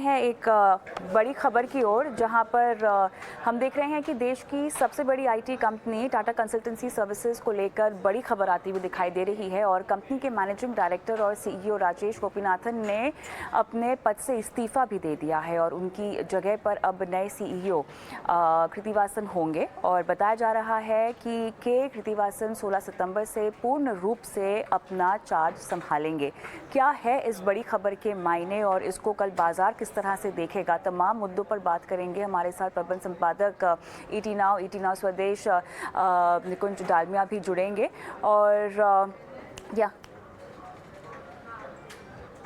हैं एक बड़ी खबर की ओर, जहां पर हम देख रहे हैं कि देश की सबसे बड़ी IT company Tata consultancy services को लेकर बड़ी खबर आती हुई दिखाई दे रही है। और कंपनी के मैनेजिंग डायरेक्टर और सीईओ राजेश गोपीनाथन ने अपने पद से इस्तीफा भी दे दिया है और उनकी जगह पर अब नए सीईओ कृतिवासन होंगे। और बताया जा रहा है कि कृतिवासन 16 सितंबर से पूर्ण रूप से अपना चार्ज संभालेंगे। क्या है इस बड़ी खबर के मायने और इसको कल बाजार किस तरह से देखेगा, तमाम मुद्दों पर बात करेंगे। हमारे साथ प्रबंध संपादक ईटी नाउ स्वदेश निकुंज डालमिया भी जुड़ेंगे। और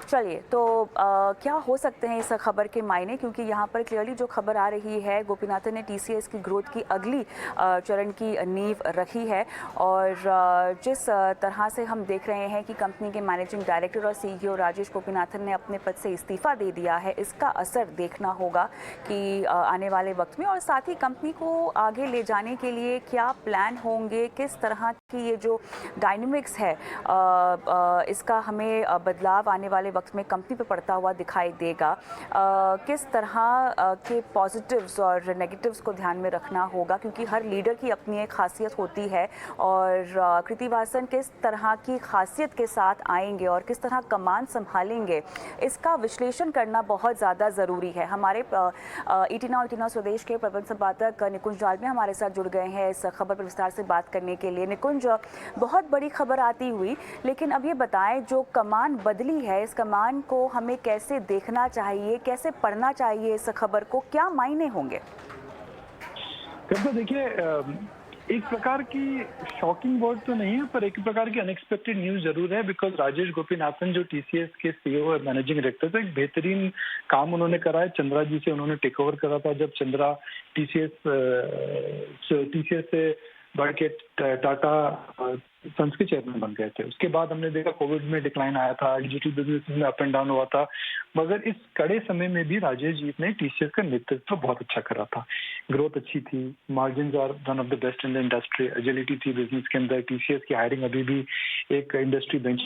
चलिए, तो क्या हो सकते हैं इस खबर के मायने, क्योंकि यहाँ पर क्लियरली जो खबर आ रही है, गोपीनाथन ने टीसीएस की ग्रोथ की अगली चरण की नींव रखी है। और जिस तरह से हम देख रहे हैं कि कंपनी के मैनेजिंग डायरेक्टर और सीईओ राजेश गोपीनाथन ने अपने पद से इस्तीफा दे दिया है, इसका असर देखना होगा कि आने वाले वक्त में, और साथ ही कंपनी को आगे ले जाने के लिए क्या प्लान होंगे, किस तरह की ये जो डायनेमिक्स है इसका हमें बदलाव आने वाले वक्त में कंपनी पर पड़ता हुआ दिखाई देगा। किस तरह के पॉजिटिव्स और नेगेटिव्स को ध्यान में रखना होगा, क्योंकि हर लीडर की अपनी एक खासियत होती है। और कृतिवासन किस तरह की खासियत के साथ आएंगे और किस तरह कमान संभालेंगे, इसका विश्लेषण करना बहुत ज़्यादा ज़रूरी है। हमारे ईटी नाउ स्वदेश के प्रबंध संपादक निकुंज डालमिया हमारे साथ जुड़ गए हैं इस खबर पर विस्तार से बात करने के लिए। निकुंज, बहुत बड़ी खबर आती हुई, लेकिन अब ये बताएं, जो कमान बदली है, इस कमान को हमें कैसे देखना चाहिए, कैसे पढ़ना चाहिए, इस खबर को क्या मायने होंगे? देखिए, एक प्रकार की शॉकिंग वर्ड तो नहीं है, पर एक प्रकार की अनएक्सपेक्टेड न्यूज जरूर है। बिकॉज राजेश गोपीनाथन जो टीसीएस के सीईओ और मैनेजिंग डायरेक्टर, तो एक बेहतरीन काम उन्होंने करा है। चंद्रा जी से उन्होंने टेक ओवर करा था, जब चंद्रा टीसीएस से बढ़ के टाटा सन्स के चेयरमैन बन गए थे। उसके बाद हमने देखा कोविड में डिक्लाइन आया था, डिजिटल बिजनेस में अप एंड डाउन हुआ था, मगर इस कड़े समय में भी राजेश जी ने टीसीएस का नेतृत्व बहुत अच्छा करा था। ग्रोथ अच्छी थी, margin are one of the best in the industry, agility थी बिजनेस के अंदर। टीसीएस की हायरिंग अभी भी एक इंडस्ट्री बेंच,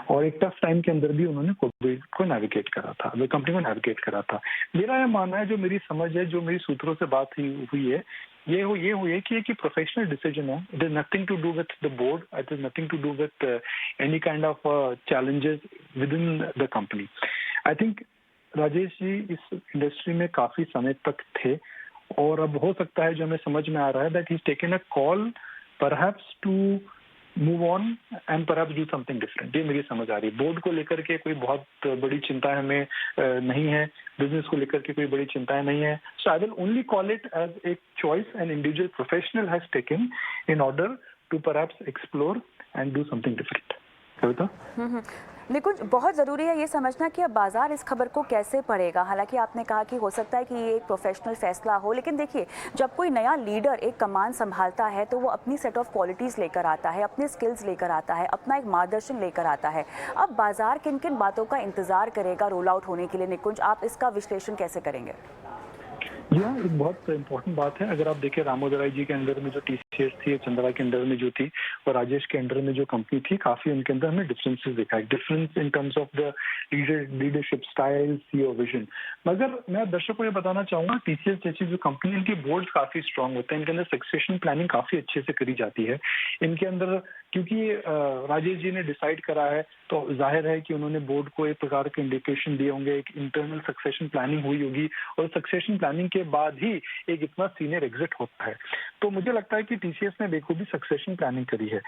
और एक टफ टाइम के अंदर भी उन्होंने कोविड को नेविगेट करा था, कंपनी को नेविगेट करा था। मेरा यह मानना है, जो मेरी समझ है, जो मेरी सूत्रों से बात हुई है, ये हुई है कि प्रोफेशनल डिसीजन है। It is nothing to do with the board, it is nothing to do with any kind of challenges within the company. I think Rajesh ji इस इंडस्ट्री में काफी समय तक थे, और अब हो सकता है, जो हमें समझ में आ रहा है, that he is taken a call perhaps to move on and perhaps do something different. ये मेरी समझ आ रही है। बोर्ड को लेकर के कोई बहुत बड़ी चिंता हमें नहीं है, बिजनेस को लेकर के कोई बड़ी चिंताएं नहीं है। So I will only call it as a choice an individual professional has taken in order to perhaps explore and do something different. Kavita? Nikunj, बहुत ज़रूरी है ये समझना कि अब बाजार इस खबर को कैसे पढ़ेगा। हालांकि आपने कहा कि हो सकता है कि ये एक प्रोफेशनल फैसला हो, लेकिन देखिए, जब कोई नया लीडर एक कमान संभालता है तो वो अपनी सेट ऑफ क्वालिटीज़ लेकर आता है, अपने स्किल्स लेकर आता है, अपना एक मार्गदर्शन लेकर आता है। अब बाजार किन किन बातों का इंतजार करेगा रोल आउट होने के लिए, निकुंज, आप इसका विश्लेषण कैसे करेंगे? जी हाँ, एक बहुत इम्पोर्टेंट बात है। अगर आप देखें, रामोदराई जी के अंडर में जो टीसीएस थी, चंद्रा के अंडर में जो थी, और राजेश के अंडर में जो कंपनी थी, काफी उनके अंदर हमें डिफरेंसेस दिखा है। Difference in terms of the leadership style, CEO vision. मगर मैं दर्शकों को ये बताना चाहूंगा, टीसीएस जैसी जो कंपनी, इनके बोर्ड काफी स्ट्रांग होते हैं, इनके अंदर सक्सेशन प्लानिंग काफी अच्छे से करी जाती है। इनके अंदर, क्योंकि राजेश जी ने डिसाइड करा है, तो जाहिर है कि उन्होंने बोर्ड को एक प्रकार के इंडिकेशन दिए होंगे, एक इंटरनल सक्सेशन प्लानिंग हुई होगी, और सक्सेशन प्लानिंग के बाद ही एक इतना सीनियर एग्जिट होता है। तो मुझे लगता है कि टीसीएस ने बेखूबी सक्सेशन प्लानिंग करी है।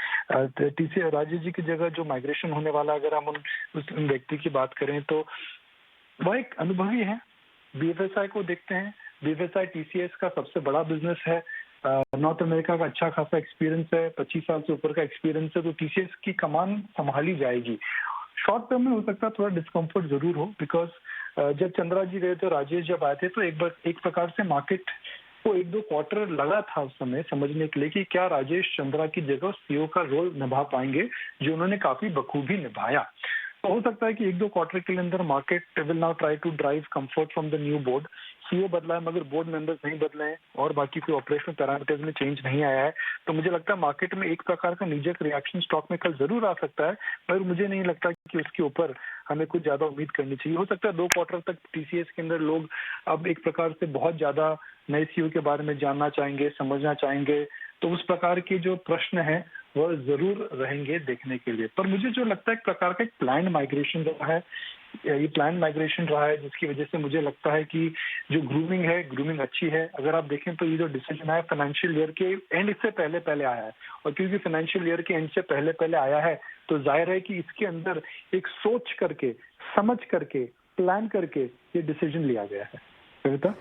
टीसीएस राजेश जी की जगह जो माइग्रेशन होने वाला, अगर हम उस व्यक्ति की बात करें, तो वह एक अनुभवी है। बीएफएसआई को देखते हैं, बीएफएसआई टीसीएस का सबसे बड़ा बिजनेस है, नॉर्थ अमेरिका का अच्छा खासा एक्सपीरियंस है, 25 साल से ऊपर का एक्सपीरियंस है, तो टीसीएस की कमान संभाली जाएगी। शॉर्ट टर्म में हो सकता है थोड़ा डिस्कम्फर्ट जरूर हो, बिकॉज जब चंद्रा जी गए थे, राजेश जब आए थे, तो एक प्रकार से मार्केट को 1-2 क्वार्टर लगा था उस समय समझने के लिए कि क्या राजेश चंद्रा की जगह सीईओ का रोल निभा पाएंगे, जो उन्होंने काफी बखूबी निभाया। तो हो सकता है कि 1-2 क्वार्टर के अंदर market will now try to drive comfort from the new board. CEO बदला है मगर बोर्ड मेंबर्स नहीं बदले हैं और बाकी कोई ऑपरेशनल पैरामीटर्स में चेंज नहीं आया है, तो मुझे लगता है मार्केट में एक प्रकार का नीजक रिएक्शन स्टॉक में कल जरूर आ सकता है, पर मुझे नहीं लगता कि उसके ऊपर हमें कुछ ज्यादा उम्मीद करनी चाहिए। हो सकता है 2 क्वार्टर तक टीसीएस के अंदर लोग अब एक प्रकार से बहुत ज्यादा नए सीईओ के बारे में जानना चाहेंगे, समझना चाहेंगे, तो उस प्रकार के जो प्रश्न हैं वह जरूर रहेंगे देखने के लिए। पर मुझे जो लगता है एक प्रकार का एक प्लान्ड माइग्रेशन रहा है, ये प्लान माइग्रेशन रहा है, जिसकी वजह से मुझे लगता है कि जो ग्रूमिंग है, ग्रूमिंग अच्छी है। अगर आप देखें तो ये जो डिसीजन है फाइनेंशियल ईयर के एंड से पहले पहले आया है, और क्योंकि फाइनेंशियल ईयर के एंड से पहले पहले आया है तो जाहिर है कि इसके अंदर एक सोच करके, समझ करके, प्लान करके ये डिसीजन लिया गया है। कविता,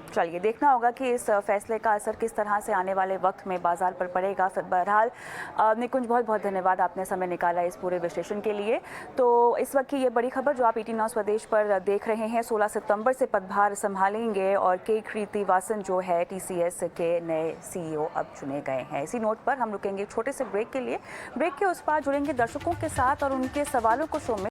चलिए देखना होगा कि इस फैसले का असर किस तरह से आने वाले वक्त में बाजार पर पड़ेगा। बहरहाल निकुंज, बहुत बहुत धन्यवाद, आपने समय निकाला इस पूरे विश्लेषण के लिए। तो इस वक्त की ये बड़ी खबर जो आप 18 न्यूज़ स्वदेश पर देख रहे हैं, 16 सितंबर से पदभार संभालेंगे और के कृतिवासन जो है टीसीएस के नए सीईओ अब चुने गए हैं। इसी नोट पर हम रुकेंगे छोटे से ब्रेक के लिए। ब्रेक के उस पार जुड़ेंगे दर्शकों के साथ और उनके सवालों को शो में